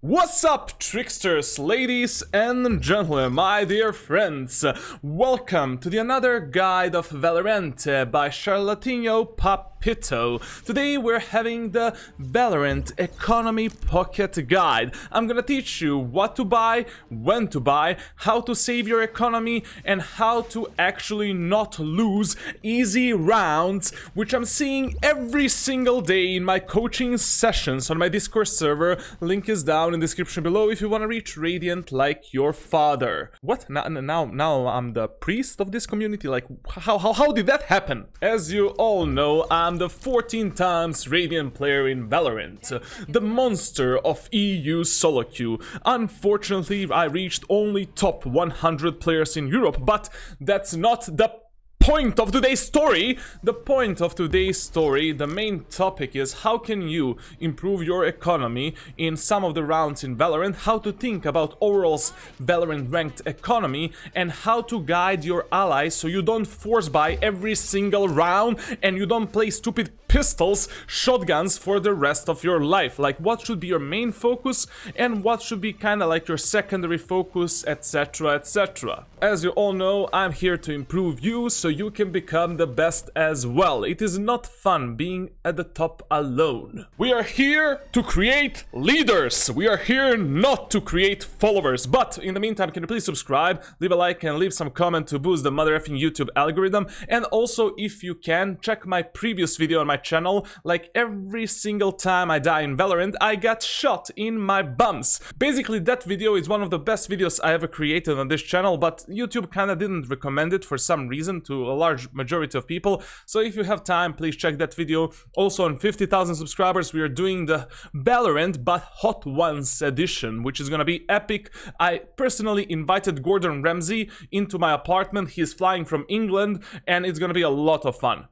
What's up, tricksters, ladies and gentlemen, my dear friends? Welcome to the another guide of Valorant by Charlatino Papito. Today we're having the Valorant Economy Pocket Guide. I'm gonna teach you what to buy, when to buy, how to save your economy, and how to actually not lose easy rounds, which I'm seeing every single day in my coaching sessions on my Discord server. Link is down in the description below if you want to reach Radiant like your father. What? Now I'm the priest of this community? Like, how did that happen? As you all know, I'm the 14 times Radiant player in Valorant, the monster of EU solo queue. Unfortunately, I reached only top 100 players in Europe, but that's not the point of today's story. The point of today's story, the main topic is how can you improve your economy in some of the rounds in Valorant, how to think about overall's Valorant ranked economy, and how to guide your allies so you don't force buy every single round and you don't play stupid pistols, shotguns for the rest of your life. Like, what should be your main focus and what should be kind of like your secondary focus, etc, etc. As you all know, I'm here to improve you so you can become the best as well. It is not fun being at the top alone. We are here to create leaders. We are here not to create followers. But in the meantime, can you please subscribe, leave a like, and leave some comment to boost the mother effing YouTube algorithm. And also, if you can, check my previous video on my channel. Like, every single time I die in Valorant, I got shot in my bums. Basically, that video is one of the best videos I ever created on this channel, but YouTube kinda didn't recommend it for some reason to a large majority of people. So if you have time, please check that video. Also, on 50,000 subscribers, we are doing the Valorant but Hot Ones edition, which is gonna be epic. I personally invited Gordon Ramsay into my apartment. He's flying from England, and it's gonna be a lot of fun.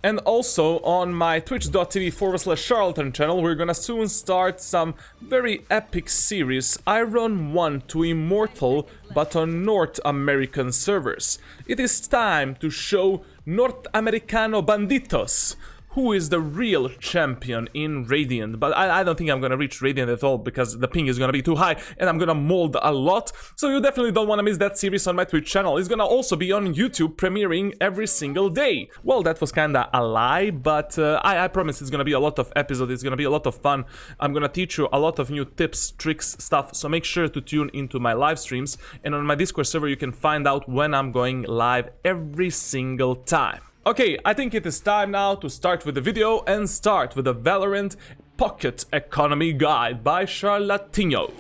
And also on my twitch.tv/charlatan channel, we're gonna soon start some very epic series, Iron 1 to Immortal, but on North American servers. It is time to show North Americano Banditos who is the real champion in Radiant. But I don't think I'm gonna reach Radiant at all because the ping is gonna be too high and I'm gonna mold a lot. So you definitely don't wanna miss that series on my Twitch channel. It's gonna also be on YouTube, premiering every single day. Well, that was kinda a lie, but I promise it's gonna be a lot of episodes. It's gonna be a lot of fun. I'm gonna teach you a lot of new tips, tricks, stuff. So make sure to tune into my live streams. And on my Discord server, you can find out when I'm going live every single time. Okay, I think it is time now to start with the video and start with the Valorant Pocket Economy Guide by Charlatino.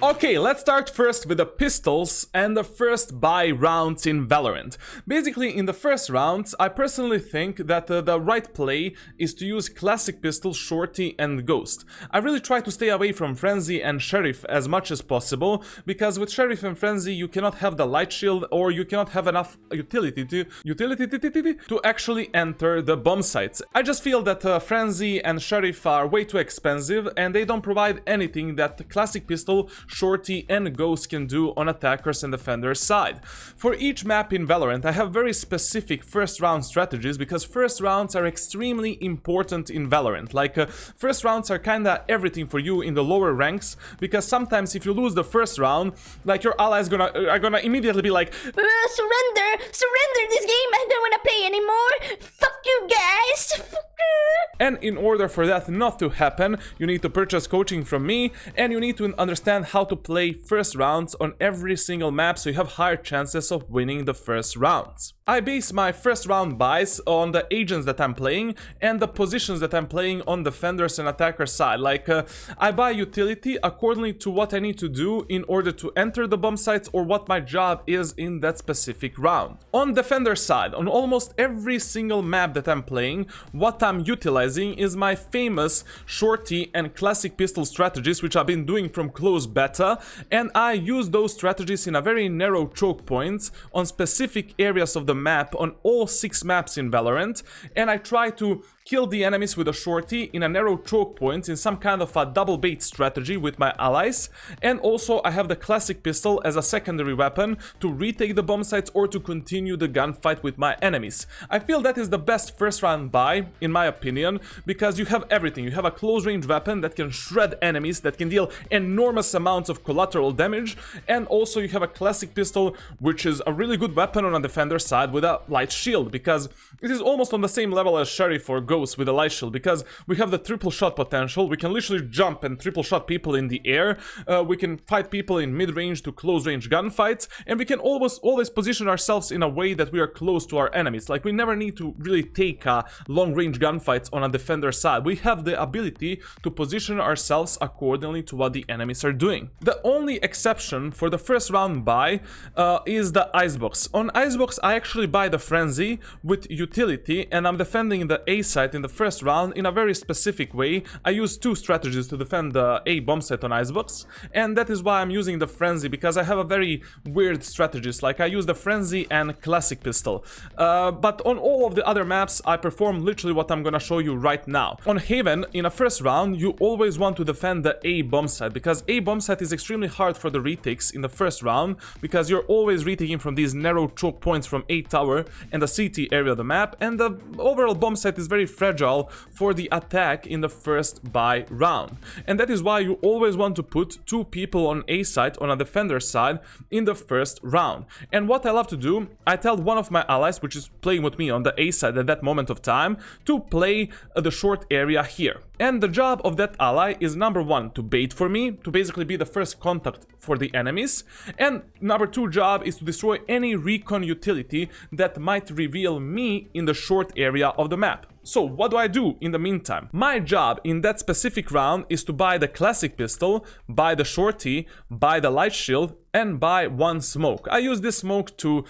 Okay, let's start first with the pistols and the first buy rounds in Valorant. Basically, in the first rounds, I personally think that the right play is to use classic pistol, shorty, and ghost. I really try to stay away from frenzy and sheriff as much as possible, because with sheriff and frenzy you cannot have the light shield or you cannot have enough utility to actually enter the bomb sites. I just feel that frenzy and sheriff are way too expensive and they don't provide anything that the classic pistol, shorty, and ghost can do on attackers and defenders side. For each map in Valorant, I have very specific first round strategies because first rounds are extremely important in Valorant. Like, first rounds are kinda everything for you in the lower ranks, because sometimes if you lose the first round, like, your allies are gonna immediately be like, surrender this game, I don't wanna play anymore, fuck you guys. And in order for that not to happen, you need to purchase coaching from me, and you need to understand how to play first rounds on every single map so you have higher chances of winning the first rounds. I base my first round buys on the agents that I'm playing and the positions that I'm playing on defenders and attacker side. Like, I buy utility accordingly to what I need to do in order to enter the bomb sites or what my job is in that specific round. On defender side, on almost every single map that I'm playing, what I'm utilizing is my famous shorty and classic pistol strategies, which I've been doing from close beta, and I use those strategies in a very narrow choke points on specific areas of the map on all 6 maps in Valorant, and I try to kill the enemies with a shorty in a narrow choke point in some kind of a double bait strategy with my allies, and also I have the classic pistol as a secondary weapon to retake the bomb sites or to continue the gunfight with my enemies. I feel that is the best first round buy, in my opinion, because you have everything. You have a close range weapon that can shred enemies, that can deal enormous amounts of collateral damage, and also you have a classic pistol, which is a really good weapon on a defender side with a light shield, because it is almost on the same level as Sheriff or Ghost with a light shield, because we have the triple shot potential. We can literally jump and triple shot people in the air. We can fight people in mid-range to close-range gunfights, and we can always position ourselves in a way that we are close to our enemies. Like, we never need to really take long-range gunfights on a defender side. We have the ability to position ourselves accordingly to what the enemies are doing. The only exception for the first round buy is the Icebox. On Icebox, I actually buy the Frenzy with utility, and I'm defending the A site in the first round in a very specific way. I use two strategies to defend the A bomb site on Icebox, and that is why I'm using the Frenzy, because I have a very weird strategies. Like, I use the Frenzy and classic pistol, but on all of the other maps I perform literally what I'm gonna show you right now. On Haven, in a first round, you always want to defend the A bomb site, because A bomb site is extremely hard for the retakes in the first round, because you're always retaking from these narrow choke points from A tower and the CT area of the map, and the overall bomb site is very fragile for the attack in the first buy round. And that is why you always want to put two people on A site, on a defender side, in the first round. And what I love to do, I tell one of my allies, which is playing with me on the A side at that moment of time, to play the short area here. And the job of that ally is number one, to bait for me, to basically be the first contact for the enemies. And number two job is to destroy any recon utility that might reveal me in the short area of the map. So what do I do in the meantime? My job in that specific round is to buy the classic pistol, buy the shorty, buy the light shield, and buy one smoke. I use this smoke to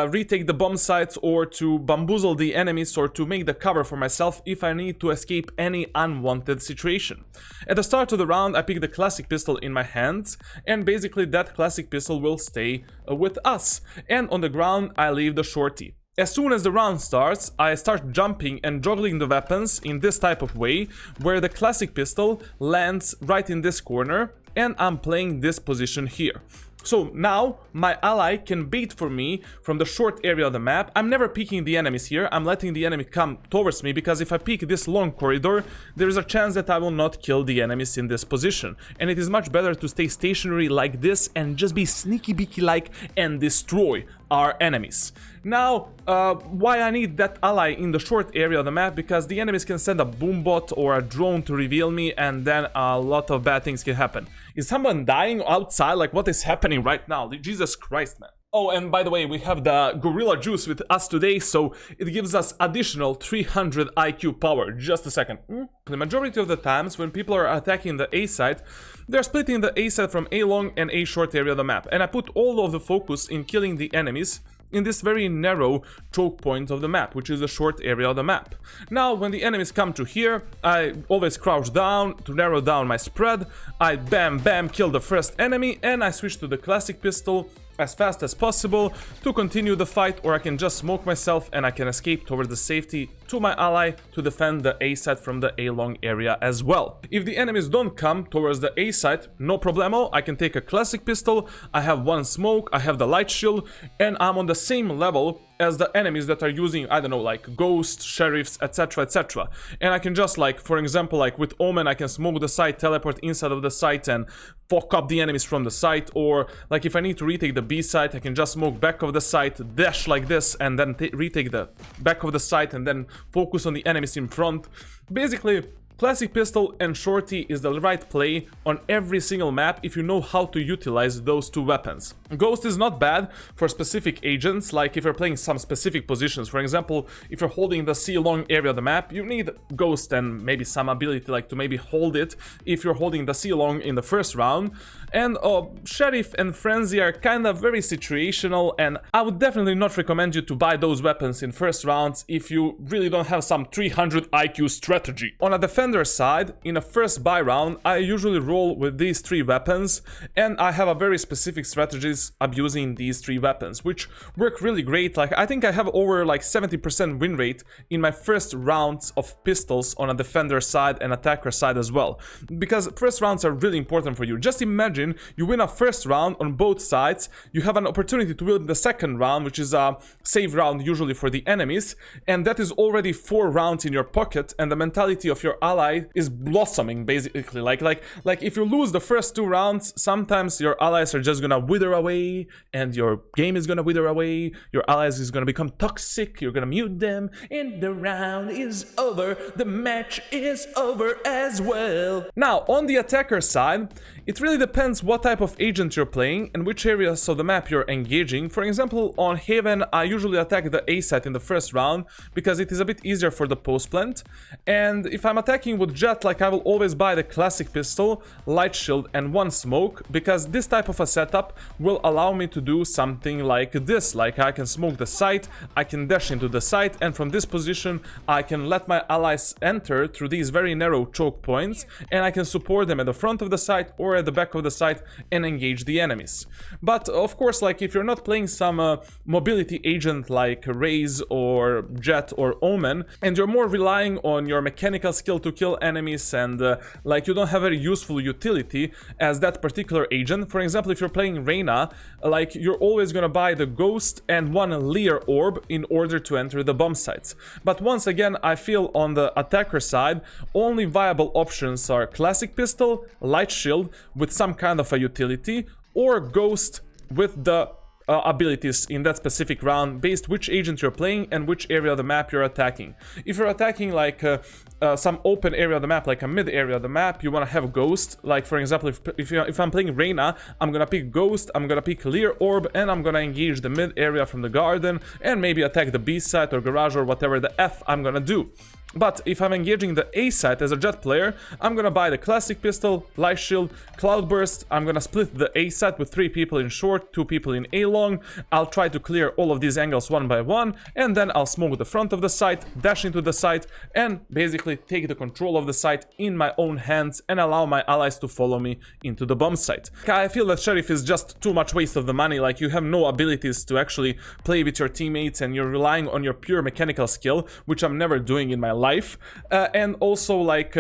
retake the bomb sites, or to bamboozle the enemies, or to make the cover for myself if I need to escape any unwanted situation. At the start of the round, I pick the classic pistol in my hands, and basically that classic pistol will stay with us. And on the ground, I leave the shorty. As soon as the round starts, I start jumping and juggling the weapons in this type of way, where the classic pistol lands right in this corner, and I'm playing this position here. So now my ally can bait for me from the short area of the map. I'm never peeking the enemies here. I'm letting the enemy come towards me, because if I peek this long corridor, there is a chance that I will not kill the enemies in this position. And it is much better to stay stationary like this and just be sneaky beaky like and destroy our enemies. Now, why I need that ally in the short area of the map? Because the enemies can send a boom bot or a drone to reveal me, and then a lot of bad things can happen. Is someone dying outside? Like, what is happening right now? Jesus Christ, man. Oh, and by the way, we have the Gorilla Juice with us today, so it gives us additional 300 IQ power. Just a second. The majority of the times when people are attacking the A site, they're splitting the A site from A long and A short area of the map. And I put all of the focus in killing the enemies in this very narrow choke point of the map, which is the short area of the map. Now, when the enemies come to here, I always crouch down to narrow down my spread. I bam kill the first enemy, and I switch to the classic pistol as fast as possible to continue the fight, or I can just smoke myself and I can escape towards the safety to my ally to defend the A site from the A long area as well. If the enemies don't come towards the A site, no problemo, I can take a classic pistol, I have one smoke, I have the light shield, and I'm on the same level as the enemies that are using, I don't know, like Ghost, Sheriffs, etc, etc. And I can just, like, for example, like with Omen, I can smoke the site, teleport inside of the site and fuck up the enemies from the site. Or like if I need to retake the B site, I can just smoke back of the site, dash like this, and then retake the back of the site and then focus on the enemies in front. Basically, classic pistol and shorty is the right play on every single map if you know how to utilize those two weapons. Ghost is not bad for specific agents, like if you're playing some specific positions. For example, if you're holding the C long area of the map, you need Ghost and maybe some ability like to maybe hold it if you're holding the C long in the first round. And Sheriff and Frenzy are kind of very situational, and I would definitely not recommend you to buy those weapons in first rounds if you really don't have some 300 IQ strategy. On a defender defender side, in a first buy round, I usually roll with these 3 weapons, and I have a very specific strategies abusing these 3 weapons, which work really great. Like, I think I have over like 70% win rate in my first rounds of pistols on a defender side and attacker side as well, because first rounds are really important for you. Just imagine you win a first round on both sides, you have an opportunity to win the second round, which is a save round usually for the enemies, and that is already 4 rounds in your pocket, and the mentality of your ally is blossoming basically. Like if you lose the first 2 rounds, sometimes your allies are just gonna wither away, and your game is gonna wither away, your allies is gonna become toxic, you're gonna mute them, and the round is over, the match is over as well. Now, on the attacker side, it really depends what type of agent you're playing and which areas of the map you're engaging. For example, on Haven, I usually attack the A site in the first round because it is a bit easier for the post plant. And if I'm attacking with Jet, like, I will always buy the classic pistol, light shield, and 1 smoke, because this type of a setup will allow me to do something like this. Like, I can smoke the site, I can dash into the site, and from this position I can let my allies enter through these very narrow choke points, and I can support them at the front of the site or at the back of the site and engage the enemies. But of course, like, if you're not playing some mobility agent like Raze or Jet or Omen, and you're more relying on your mechanical skill to kill enemies, and like, you don't have very useful utility as that particular agent. For example, if you're playing Reyna, like, you're always gonna buy the Ghost and 1 Leer orb in order to enter the bomb sites. But once again, I feel on the attacker side, only viable options are classic pistol, light shield with some kind of a utility, or Ghost with the abilities in that specific round, based which agent you're playing and which area of the map you're attacking. If you're attacking like some open area of the map, like a mid area of the map, you want to have Ghost. Like, for example, if I'm playing Reyna, I'm gonna pick Ghost, I'm gonna pick Leer Orb, and I'm gonna engage the mid area from the garden, and maybe attack the B site or garage or whatever the F I'm gonna do. But if I'm engaging the A site as a Jet player, I'm gonna buy the classic pistol, light shield, cloudburst. I'm gonna split the A site with 3 people in short, 2 people in A long. I'll try to clear all of these angles one by one, and then I'll smoke the front of the site, dash into the site, and basically take the control of the site in my own hands and allow my allies to follow me into the bomb site. I feel that Sheriff is just too much waste of the money. Like, you have no abilities to actually play with your teammates, and you're relying on your pure mechanical skill, which I'm never doing in my life. And also, like,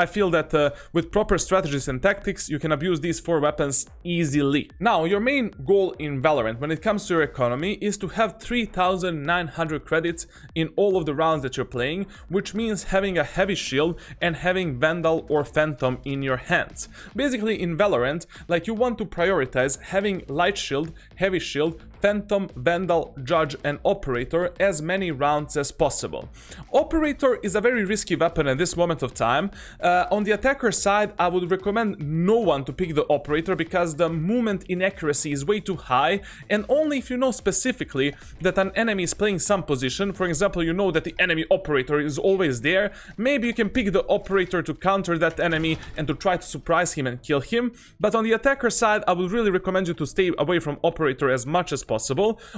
I feel that with proper strategies and tactics, you can abuse these 4 weapons easily. Now, your main goal in Valorant when it comes to your economy is to have 3,900 credits in all of the rounds that you're playing, which means having a heavy shield and having Vandal or Phantom in your hands. Basically, in Valorant, like, you want to prioritize having light shield, heavy shield, Phantom, Vandal, Judge, and Operator as many rounds as possible. Operator is a very risky weapon at this moment of time. On the attacker side, I would recommend no one to pick the Operator because the movement inaccuracy is way too high, and only if you know specifically that an enemy is playing some position. For example, you know that the enemy Operator is always there, maybe you can pick the Operator to counter that enemy and to try to surprise him and kill him. But on the attacker side, I would really recommend you to stay away from Operator as much as possible.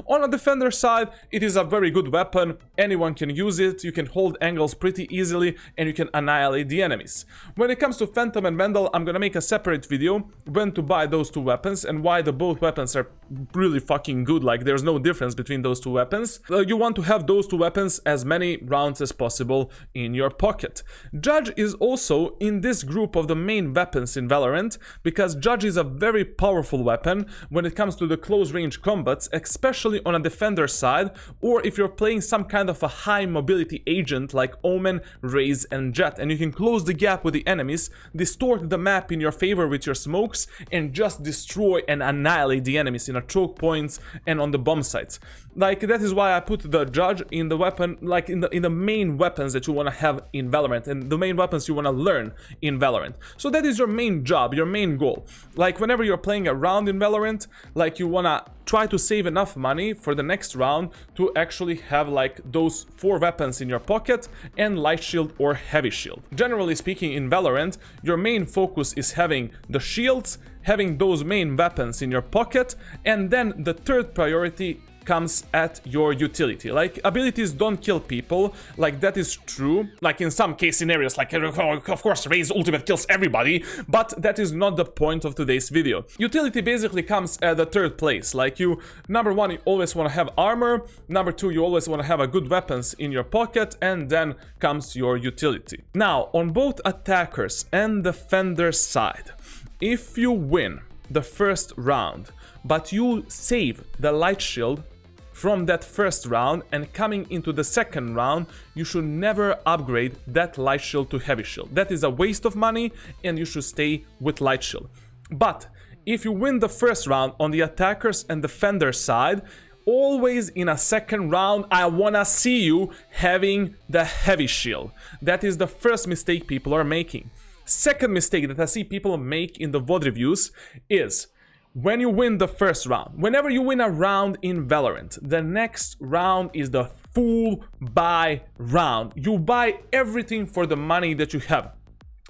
On a defender side, it is a very good weapon, anyone can use it, you can hold angles pretty easily, and you can annihilate the enemies. When it comes to Phantom and Vandal, I'm gonna make a separate video when to buy those 2 weapons and why both weapons are really fucking good. Like, there's no difference between those 2 weapons. You want to have those 2 weapons as many rounds as possible in your pocket. Judge is also in this group of the main weapons in Valorant, because Judge is a very powerful weapon when it comes to the close range combats, especially on a defender side, or if you're playing some kind of a high mobility agent like Omen, Raze, and Jet, and you can close the gap with the enemies, distort the map in your favor with your smokes, and just destroy and annihilate the enemies in a choke points and on the bomb sites. Like, that is why I put the Judge in the weapon, like in the main weapons that you want to have in Valorant, and the main weapons you want to learn in Valorant. So that is your main job, your main goal. Like, whenever you're playing a round in Valorant, like, you want to try to save enough money for the next round to actually have like those 4 weapons in your pocket and light shield or heavy shield. Generally speaking, in Valorant, your main focus is having the shields, having those main weapons in your pocket, and then the third priority comes at your utility. Like, abilities don't kill people, like that is true, like in some case scenarios, like of course Raze ultimate kills everybody, but that is not the point of today's video. Utility basically comes at the third place. Like, you, number one, you always want to have armor, number two, you always want to have a good weapons in your pocket, and then comes your utility. Now, on both attackers and defenders side, if you win the first round, but you save the light shield from that first round and coming into the second round, you should never upgrade that light shield to heavy shield. That is a waste of money and you should stay with light shield. But if you win the first round on the attackers and defenders side, always in a second round, I wanna see you having the heavy shield. That is the first mistake people are making. Second mistake that I see people make in the VOD reviews is when you win the first round. Whenever you win a round in Valorant, the next round is the full buy round. You buy everything for the money that you have.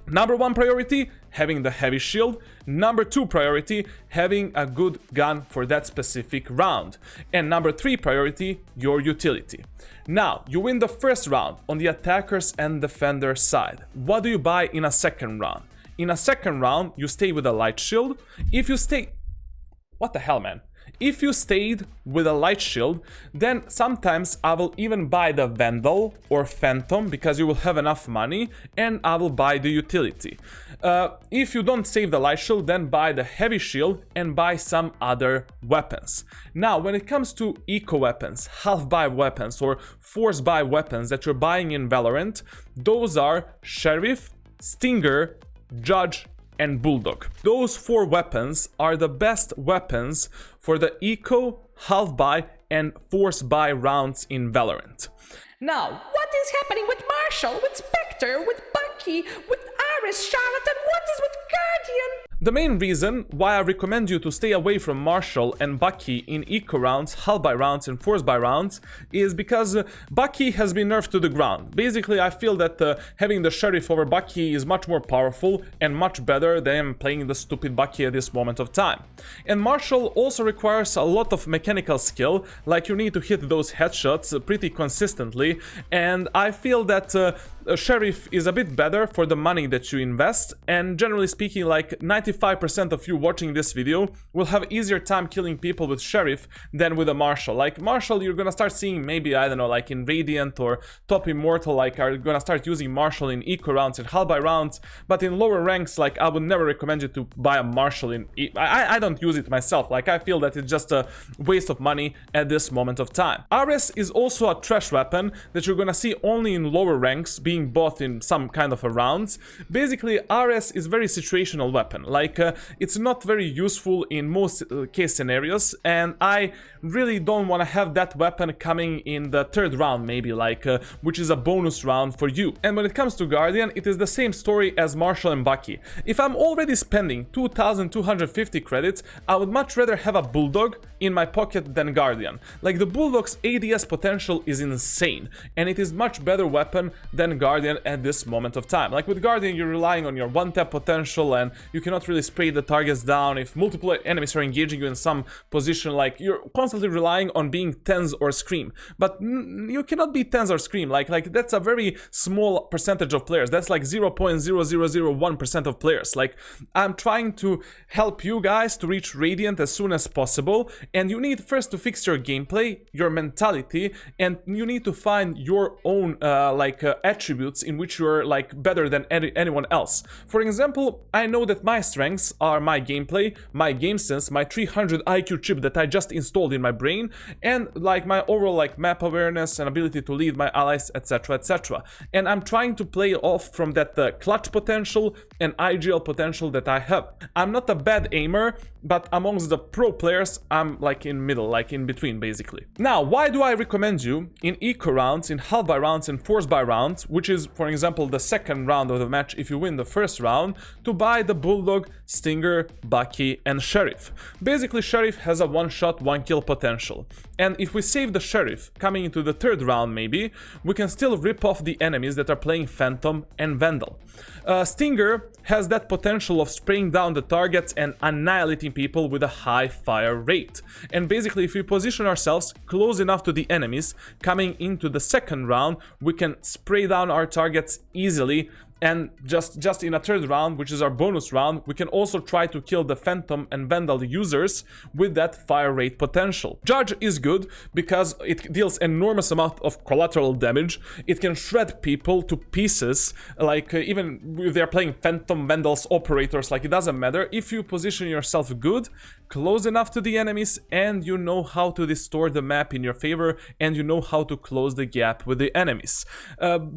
Number one priority, having the heavy shield. Number two priority, having a good gun for that specific round. And number three priority, your utility. Now, you win the first round on the attackers and defenders side. What do you buy in a second round? In a second round, you stay with a light shield. If you stay... What the hell, man? If you stayed with a light shield, then sometimes I will even buy the Vandal or Phantom because you will have enough money, and I will buy the utility. If you don't save the light shield, then buy the heavy shield and buy some other weapons. Now, when it comes to eco weapons, half buy weapons or force buy weapons that you're buying in Valorant, those are Sheriff, Stinger, Judge, and Bulldog. Those four weapons are the best weapons for the eco, half buy, and force buy rounds in Valorant. Now, what is happening with Marshall, with Spectre, with Bucky, with Iris, Charlotte, and what is with Guardian? The main reason why I recommend you to stay away from Marshall and Bucky in eco rounds, half buy rounds, and force buy rounds is because Bucky has been nerfed to the ground. Basically, I feel that having the Sheriff over Bucky is much more powerful and much better than playing the stupid Bucky at this moment of time. And Marshall also requires a lot of mechanical skill, like you need to hit those headshots pretty consistently, and I feel that Sheriff is a bit better for the money that you invest, and generally speaking, like 95% of you watching this video will have easier time killing people with Sheriff than with a Marshall. Like Marshall, you're gonna start seeing maybe, I don't know, like in Radiant or Top Immortal, like are gonna start using Marshall in eco rounds and half buy rounds, but in lower ranks, like I would never recommend you to buy a Marshall in I don't use it myself. Like I feel that it's just a waste of money at this moment of time. Ares is also a trash weapon that you're gonna see only in lower ranks, being bought in some kind of a rounds. Basically, Ares is very situational weapon. Like it's not very useful in most case scenarios, and I really don't want to have that weapon coming in the third round, maybe, like which is a bonus round for you. And when it comes to Guardian, it is the same story as Marshall and Bucky. If I'm already spending 2,250 credits, I would much rather have a Bulldog in my pocket than Guardian. Like the Bulldog's ADS potential is insane, and it is much better weapon than Guardian at this moment of time. Like with Guardian, you're relying on your one-tap potential, and you cannot really spray the targets down if multiple enemies are engaging you in some position. Like you're constantly relying on being Tens or Scream, but you cannot be Tens or Scream. Like that's a very small percentage of players. That's like 0.0001% of players. Like I'm trying to help you guys to reach Radiant as soon as possible, and you need first to fix your gameplay, your mentality, and you need to find your own attributes in which you're like better than anyone else. For example, I know that my strengths are my gameplay, my game sense, my 300 IQ chip that I just installed in my brain, and like my overall like map awareness and ability to lead my allies, etc, etc. And I'm trying to play off from that clutch potential and IGL potential that I have. I'm not a bad aimer, but amongst the pro players, I'm like in middle, like in between basically. Now, why do I recommend you in eco rounds, in half buy rounds, and force buy rounds, which is for example the second round of the match if you win the first round, to buy the Bulldog, Stinger, Bucky, and Sheriff? Basically, Sheriff has a one-shot, one-kill potential. And if we save the Sheriff coming into the third round maybe, we can still rip off the enemies that are playing Phantom and Vandal. Stinger has that potential of spraying down the targets and annihilating people with a high fire rate. And basically, if we position ourselves close enough to the enemies coming into the second round, we can spray down our targets easily. And just in a third round, which is our bonus round, we can also try to kill the Phantom and Vandal users with that fire rate potential. Judge is good because it deals enormous amount of collateral damage. It can shred people to pieces, like even if they're playing Phantom, Vandals, Operators, like it doesn't matter. If you position yourself good, close enough to the enemies, and you know how to distort the map in your favor, and you know how to close the gap with the enemies.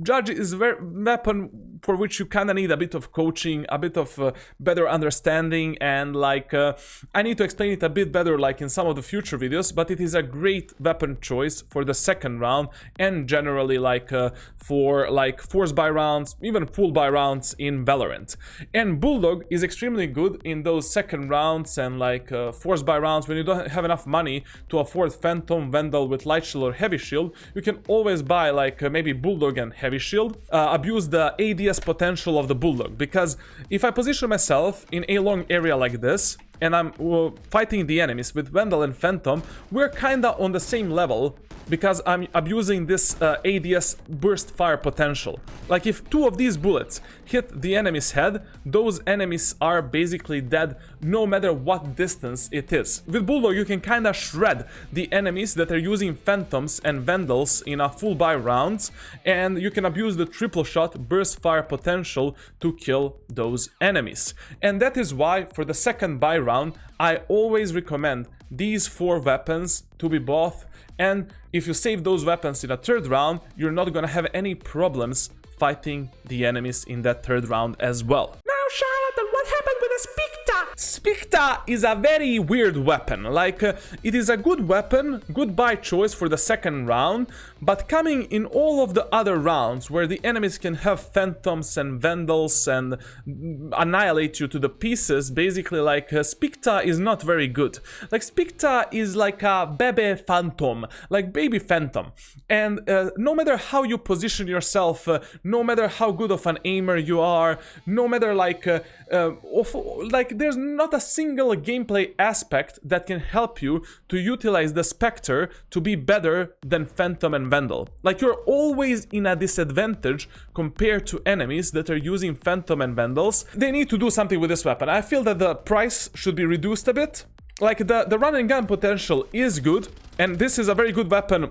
Judge is a weapon for which you kind of need a bit of coaching, a bit of better understanding, and like I need to explain it a bit better like in some of the future videos, but it is a great weapon choice for the second round, and generally like for like force buy rounds, even full buy rounds in Valorant. And Bulldog is extremely good in those second rounds and like force buy rounds when you don't have enough money to afford Phantom, Vandal with Light Shield or Heavy Shield. You can always buy like maybe Bulldog and Heavy Shield, abuse the ADS potential of the Bulldog, because if I position myself in a long area like this and I'm fighting the enemies with Vandal and Phantom, we're kinda on the same level because I'm abusing this ADS burst fire potential. Like if two of these bullets hit the enemy's head, those enemies are basically dead no matter what distance it is. With Bulldog you can kinda shred the enemies that are using Phantoms and Vandals in a full buy rounds, and you can abuse the triple shot burst fire potential to kill those enemies. And that is why for the second buy round I always recommend these 4 weapons to be bought, and if you save those weapons in a third round, you're not gonna have any problems fighting the enemies in that third round as well. Now, Charlotte, what happened with the Spicta? Spicta is a very weird weapon. Like, it is a good weapon, good buy choice for the second round, but coming in all of the other rounds where the enemies can have Phantoms and Vandals and annihilate you to the pieces, basically like Spicta is not very good. Like Spicta is like a baby Phantom, like baby Phantom, and no matter how you position yourself, no matter how good of an aimer you are, no matter like there's not a single gameplay aspect that can help you to utilize the Spectre to be better than Phantom and Vandal. Like you're always in a disadvantage compared to enemies that are using Phantom and Vandals. They need to do something with this weapon. I feel that the price should be reduced a bit. Like the run and gun potential is good, and this is a very good weapon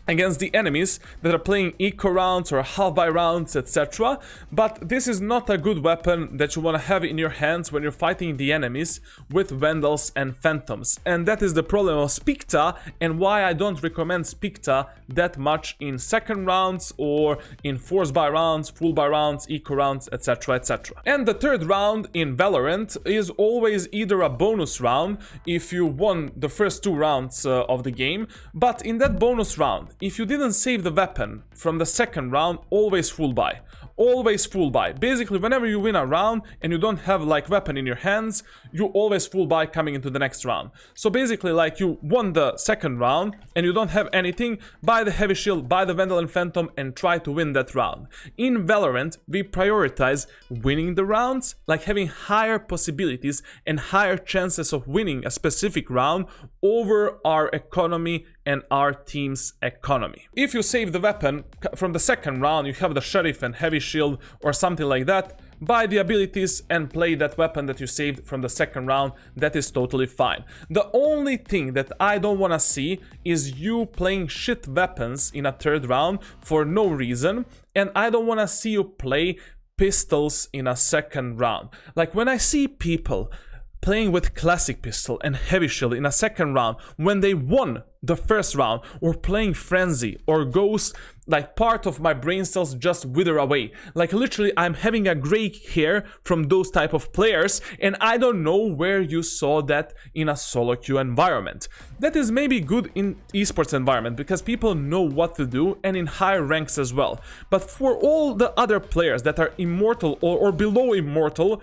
against the enemies that are playing eco rounds or half buy rounds, etc. But this is not a good weapon that you want to have in your hands when you're fighting the enemies with Vandals and Phantoms. And that is the problem of Spicta, and why I don't recommend Spicta that much in second rounds or in force buy rounds, full buy rounds, eco rounds, etc, etc. And the third round in Valorant is always either a bonus round if you won the first 2 rounds of the game, but in that bonus round, if you didn't save the weapon from the second round, always full buy. Always full buy. Basically, whenever you win a round and you don't have like weapon in your hands, you always full buy coming into the next round. So basically, like you won the second round and you don't have anything, buy the Heavy Shield, buy the Vandal and Phantom, and try to win that round. In Valorant, we prioritize winning the rounds, like having higher possibilities and higher chances of winning a specific round over our economy and our team's economy. If you save the weapon from the second round, you have the Sheriff and Heavy Shield or something like that, buy the abilities and play that weapon that you saved from the second round. That is totally fine. The only thing that I don't want to see is you playing shit weapons in a third round for no reason, and I don't want to see you play pistols in a second round. Like when I see people playing with classic pistol and heavy shield in a second round when they won the first round, or playing frenzy or ghost, like part of my brain cells just wither away. Like literally I'm having a gray hair from those type of players, and I don't know where you saw that in a solo queue environment. That is maybe good in esports environment because people know what to do, and in higher ranks as well. But for all the other players that are immortal or below immortal,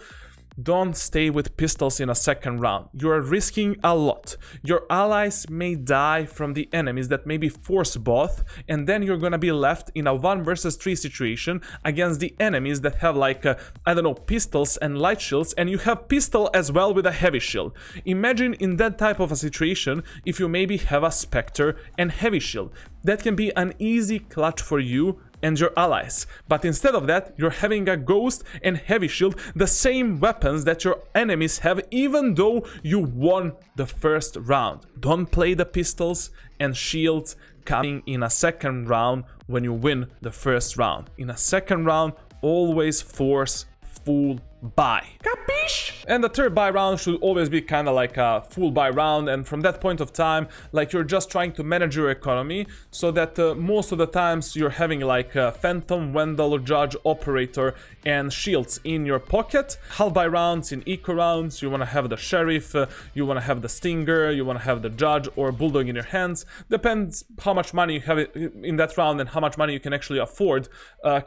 don't stay with pistols in a second round. You are risking a lot. Your allies may die from the enemies that maybe force both, and then you're gonna be left in a 1 versus 3 situation against the enemies that have like, I don't know, pistols and light shields, and you have pistol as well with a heavy shield. Imagine in that type of a situation if you maybe have a Spectre and heavy shield. That can be an easy clutch for you and your allies, but instead of that you're having a Ghost and heavy shield, the same weapons that your enemies have, even though you won the first round. Don't play the pistols and shields coming in a second round when you win the first round. In a second round, always force full buy. Capiche? And the third buy round should always be kind of like a full buy round, and from that point of time, like you're just trying to manage your economy so that most of the times you're having like Phantom, Wendell, Judge, Operator, and shields in your pocket. Half buy rounds, in eco rounds, you want to have the Sheriff, you want to have the Stinger, you want to have the Judge or Bulldog in your hands. Depends how much money you have in that round and how much money you can actually afford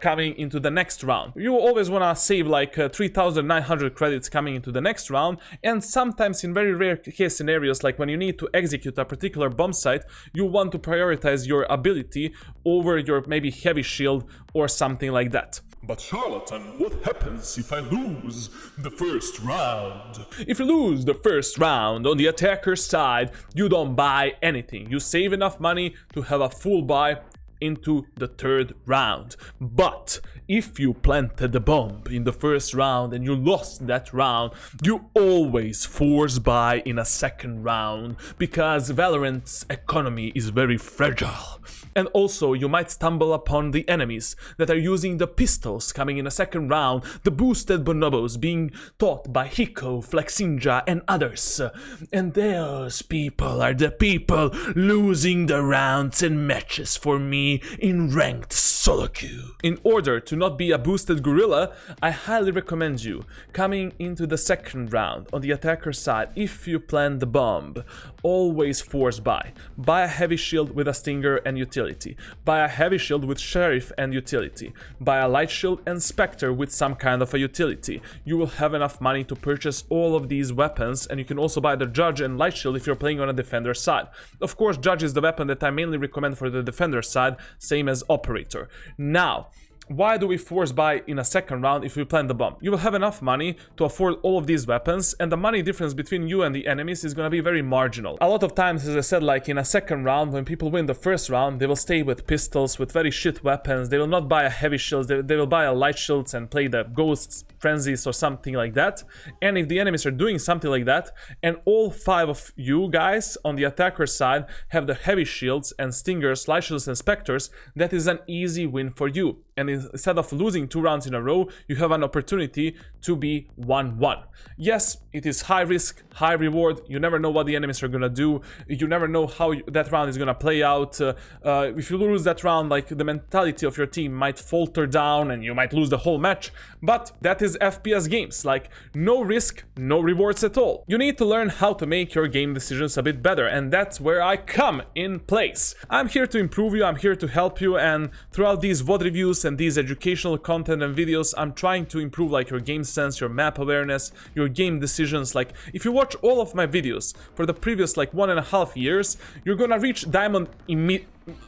coming into the next round. You always want to save like 3,900 credits coming into the next round, and sometimes in very rare case scenarios, like when you need to execute a particular bomb site, you want to prioritize your ability over your maybe heavy shield or something like that. But Charlatan, what happens if I lose the first round? If you lose the first round on the attacker's side, you don't buy anything. You save enough money to have a full buy into the third round. But if you planted the bomb in the first round and you lost that round, you always force buy in a second round, because Valorant's economy is very fragile. And also you might stumble upon the enemies that are using the pistols coming in a second round, the boosted bonobos being taught by Hiko, Flexinja and others. And those people are the people losing the rounds and matches for me in ranked solo queue. In order to not be a boosted gorilla, I highly recommend you coming into the second round on the attacker side. If you plant the bomb, always force buy. Buy a heavy shield with a Stinger and utility. Buy a heavy shield with Sheriff and utility. Buy a light shield and Spectre with some kind of a utility. You will have enough money to purchase all of these weapons, and you can also buy the Judge and light shield if you're playing on a defender side. Of course, Judge is the weapon that I mainly recommend for the defender side, same as Operator. Now, why do we force buy in a second round if we plant the bomb? You will have enough money to afford all of these weapons, and the money difference between you and the enemies is gonna be very marginal. A lot of times, as I said, like in a second round, when people win the first round, they will stay with pistols, with very shit weapons. They will not buy a heavy shield, they will buy a light shields and play the ghosts, frenzies or something like that. And if the enemies are doing something like that, and all 5 of you guys on the attacker side have the heavy shields and Stingers, light shields and Spectres, that is an easy win for you. And instead of losing 2 rounds in a row, you have an opportunity to be 1-1. Yes, it is high risk, high reward. You never know what the enemies are gonna do. You never know how that round is gonna play out. If you lose that round, like, the mentality of your team might falter down and you might lose the whole match. But that is FPS games. Like, no risk, no rewards at all. You need to learn how to make your game decisions a bit better, and that's where I come in place. I'm here to improve you, I'm here to help you, and throughout these VOD reviews and these educational content and videos, I'm trying to improve like your game sense, your map awareness, your game decisions. Like, if you watch all of my videos for the previous like 1.5 years, you're gonna reach diamond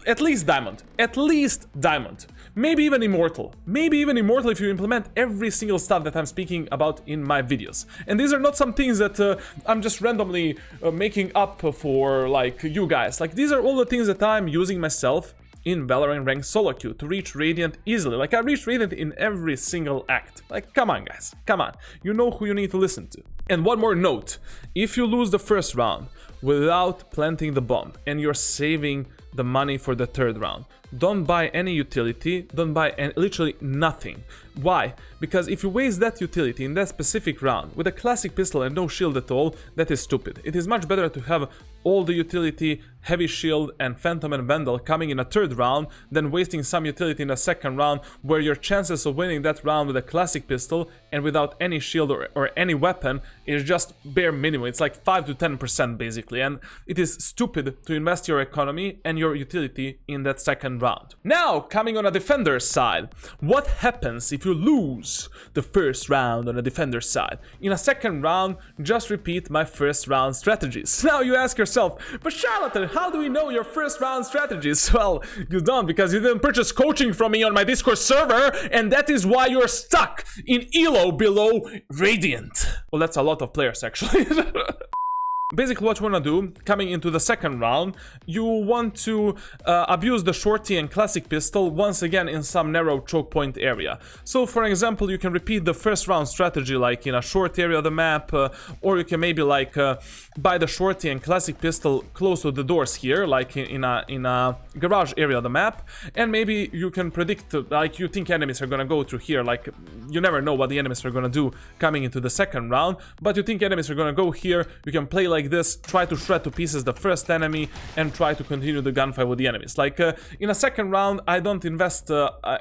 at least diamond, maybe even immortal if you implement every single stuff that I'm speaking about in my videos. And these are not some things that I'm just randomly making up for like you guys. Like, these are all the things that I'm using myself in Valorant ranked solo queue to reach Radiant easily. Like, I reach Radiant in every single act. Like, come on guys, come on. You know who you need to listen to. And one more note, if you lose the first round without planting the bomb and you're saving the money for the third round, don't buy any utility, don't buy literally nothing. Why? Because if you waste that utility in that specific round with a classic pistol and no shield at all, that is stupid. It is much better to have all the utility, heavy shield and Phantom and Vandal coming in a third round than wasting some utility in a second round where your chances of winning that round with a classic pistol and without any shield or any weapon is just bare minimum. It's like 5 to 10% basically, and it is stupid to invest your economy and your utility in that second round. Now, coming on a defender's side, what happens if you lose the first round on a defender's side? In a second round, just repeat my first round strategies. Now you ask yourself, but Charlatan, how do we know your first round strategies? Well, you don't, because you didn't purchase coaching from me on my Discord server, and that is why you're stuck in Elo below Radiant. Well, that's a lot of players actually. Basically what you want to do, coming into the second round, you want to abuse the shorty and classic pistol once again in some narrow choke point area. So for example, you can repeat the first round strategy like in a short area of the map, or you can maybe like buy the shorty and classic pistol close to the doors here, like in a garage area of the map, and maybe you can predict, like you think enemies are gonna go through here, like you never know what the enemies are gonna do coming into the second round, but you think enemies are gonna go here, you can play like this, try to shred to pieces the first enemy and try to continue the gunfight with the enemies. Like in a second round, I don't invest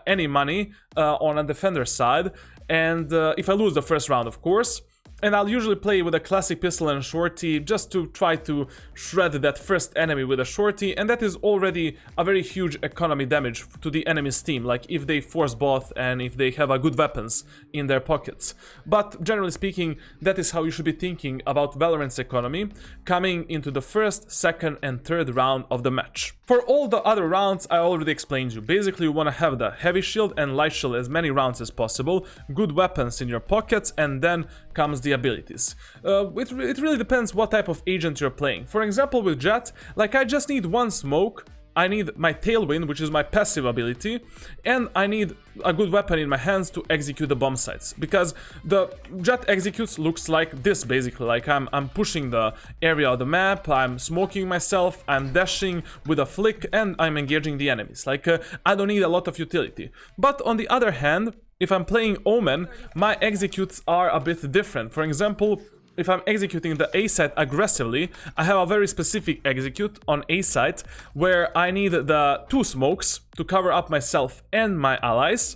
any money on a defender side, and if I lose the first round, of course. And I'll usually play with a classic pistol and shorty just to try to shred that first enemy with a shorty, and that is already a very huge economy damage to the enemy's team, like if they force both and if they have a good weapons in their pockets. But generally speaking, that is how you should be thinking about Valorant's economy coming into the first, second and third round of the match. For all the other rounds, I already explained you. Basically, you want to have the heavy shield and light shield as many rounds as possible, good weapons in your pockets, and then comes the abilities. It really depends what type of agent you're playing. For example, with Jett, like I just need one smoke, I need my Tailwind, which is my passive ability, and I need a good weapon in my hands to execute the bomb sites. Because the Jett executes looks like this basically, like I'm pushing the area of the map, I'm smoking myself, I'm dashing with a flick, and I'm engaging the enemies. Like I don't need a lot of utility. But on the other hand, if I'm playing Omen, my executes are a bit different. For example, if I'm executing the A site aggressively, I have a very specific execute on A site where I need the 2 smokes to cover up myself and my allies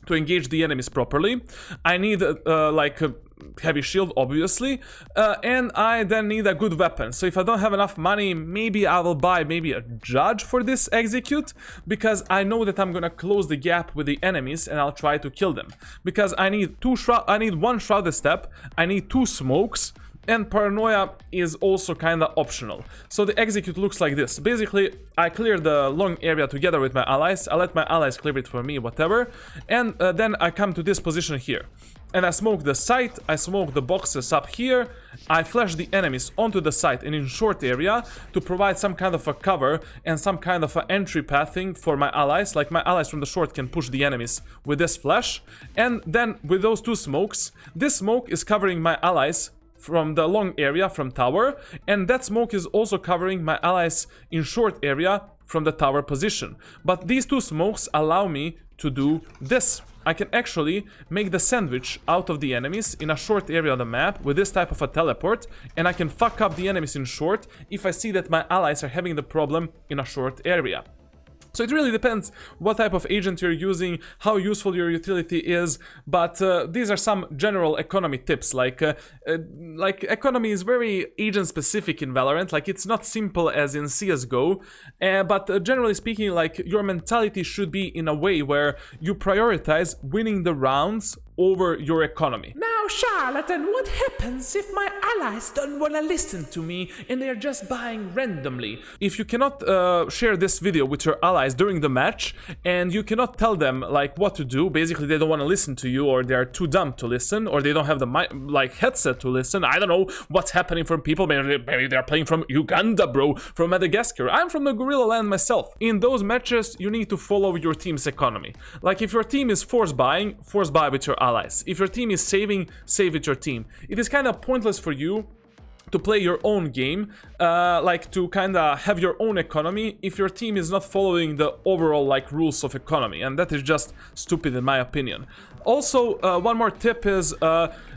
to engage the enemies properly. I need like a heavy shield, obviously, and I then need a good weapon. So if I don't have enough money, maybe I will buy maybe a judge for this execute, because I know that I'm gonna close the gap with the enemies and I'll try to kill them. Because I need one shrouded step, I need 2 smokes, and paranoia is also kinda optional. So the execute looks like this. Basically, I clear the long area together with my allies, I let my allies clear it for me, whatever, and then I come to this position here. And I smoke the site, I smoke the boxes up here, I flash the enemies onto the site and in short area to provide some kind of a cover and some kind of an entry pathing for my allies. Like my allies from the short can push the enemies with this flash. And then with those 2 smokes, this smoke is covering my allies from the long area from tower, and that smoke is also covering my allies in short area from the tower position. But these 2 smokes allow me to do this. I can actually make the sandwich out of the enemies in a short area of the map with this type of a teleport, and I can fuck up the enemies in short if I see that my allies are having the problem in a short area. So it really depends what type of agent you're using, how useful your utility is, but these are some general economy tips. Like economy is very agent specific in Valorant, like it's not simple as in CSGO, but generally speaking, like your mentality should be in a way where you prioritize winning the rounds over your economy. Now, Charlatan, what happens if my allies don't want to listen to me and they're just buying randomly? If you cannot share this video with your allies during the match and you cannot tell them like what to do, basically they don't want to listen to you, or they're too dumb to listen, or they don't have the headset to listen. I don't know what's happening from people. Maybe they're playing from Uganda, bro, from Madagascar. I'm from the Gorilla Land myself. In those matches, you need to follow your team's economy. Like if your team is force buy with your allies. If your team is saving, save with your team. It is kind of pointless for you to play your own game, like to kind of have your own economy if your team is not following the overall like rules of economy, and that is just stupid in my opinion. Also, one more tip is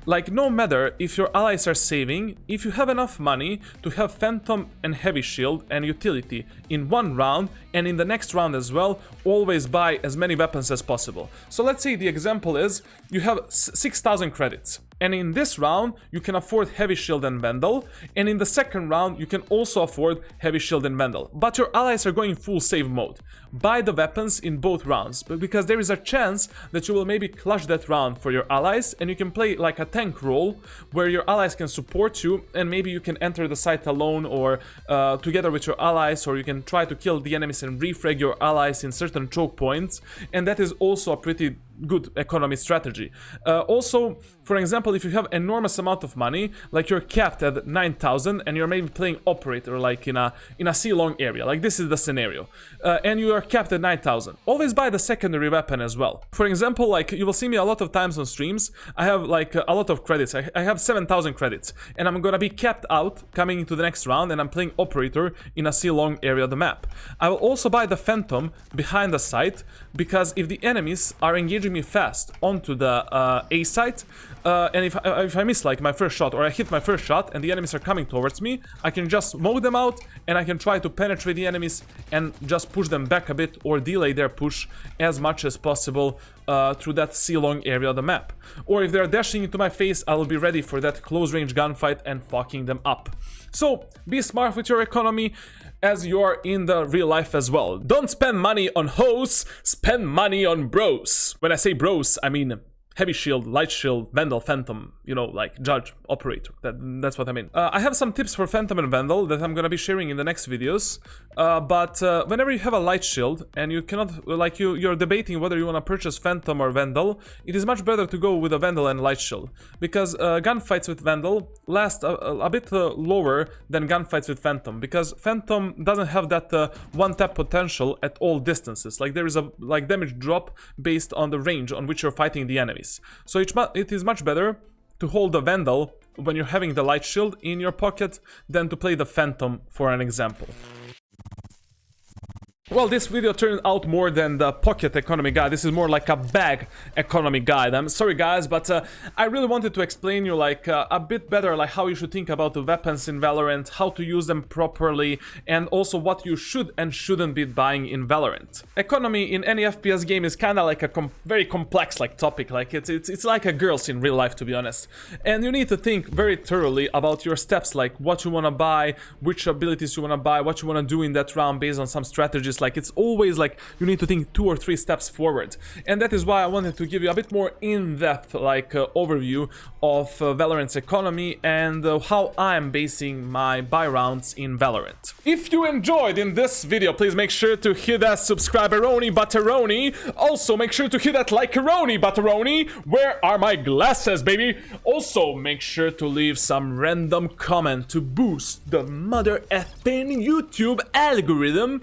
like no matter if your allies are saving, if you have enough money to have Phantom and Heavy Shield and utility in one round and in the next round as well, always buy as many weapons as possible. So let's say the example is you have 6,000 credits. And in this round, you can afford Heavy Shield and Vandal. And in the second round, you can also afford Heavy Shield and Vandal. But your allies are going full save mode. Buy the weapons in both rounds, because there is a chance that you will maybe clutch that round for your allies, and you can play like a tank role where your allies can support you, and maybe you can enter the site alone or together with your allies, or you can try to kill the enemies and refrag your allies in certain choke points, and that is also a pretty good economy strategy. Also, for example, if you have enormous amount of money, like you're capped at 9,000 and you're maybe playing operator like in a C-long area, like this is the scenario, and you are capped at 9,000, always buy the secondary weapon as well. For example, like you will see me a lot of times on streams, I have like a lot of credits. I have 7,000 credits, and I'm gonna be capped out coming into the next round, and I'm playing operator in a C-long area of the map. I will also buy the Phantom behind the site, because if the enemies are engaging me fast onto the A site, and if I miss like my first shot, or I hit my first shot and the enemies are coming towards me, I can just smoke them out and I can try to penetrate the enemies and just push them back a bit, or delay their push as much as possible through that C-long area of the map. Or if they're dashing into my face, I will be ready for that close range gunfight and fucking them up. So be smart with your economy, as you're in the real life as well. Don't spend money on hoes, spend money on bros. When I say bros, I mean Heavy Shield, Light Shield, Vandal, Phantom, you know, like Judge, Operator, that's what I mean. I have some tips for Phantom and Vandal that I'm gonna be sharing in the next videos, but whenever you have a Light Shield and you cannot, like you're debating whether you wanna purchase Phantom or Vandal, it is much better to go with a Vandal and Light Shield, because gunfights with Vandal last a bit lower than gunfights with Phantom, because Phantom doesn't have that one-tap potential at all distances, like there is a damage drop based on the range on which you're fighting the enemies. So it is much better to hold the Vandal when you're having the Light Shield in your pocket than to play the Phantom, for an example. Well, this video turned out more than the pocket economy guide. This is more like a bag economy guide. I'm sorry guys, but I really wanted to explain you like a bit better like how you should think about the weapons in Valorant, how to use them properly, and also what you should and shouldn't be buying in Valorant. Economy in any FPS game is kind of like a very complex like topic. Like it's like a girls in real life, to be honest. And you need to think very thoroughly about your steps, like what you want to buy, which abilities you want to buy, what you want to do in that round based on some strategies. Like it's always like you need to think 2 or 3 steps forward, and that is why I wanted to give you a bit more in-depth like overview of Valorant's economy and how I'm basing my buy rounds in Valorant. If you enjoyed in this video, please make sure to hit that subscribe-eroni butteroni. Also make sure to hit that like-eroni butteroni. Where are my glasses, baby? Also make sure to leave some random comment to boost the mother effing YouTube algorithm.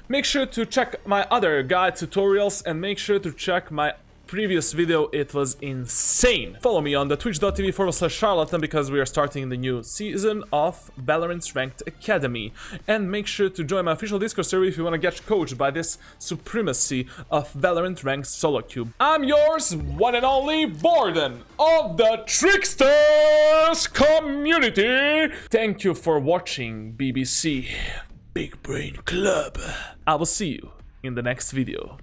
Make sure to check my other guide tutorials and make sure to check my previous video, it was insane. Follow me on the twitch.tv/charlatan because we are starting the new season of Valorant's Ranked Academy. And make sure to join my official Discord server if you want to get coached by this supremacy of Valorant Ranked Solo Cube. I'm yours, one and only, Borden of the Tricksters community. Thank you for watching, BBC Big Brain Club. I will see you in the next video.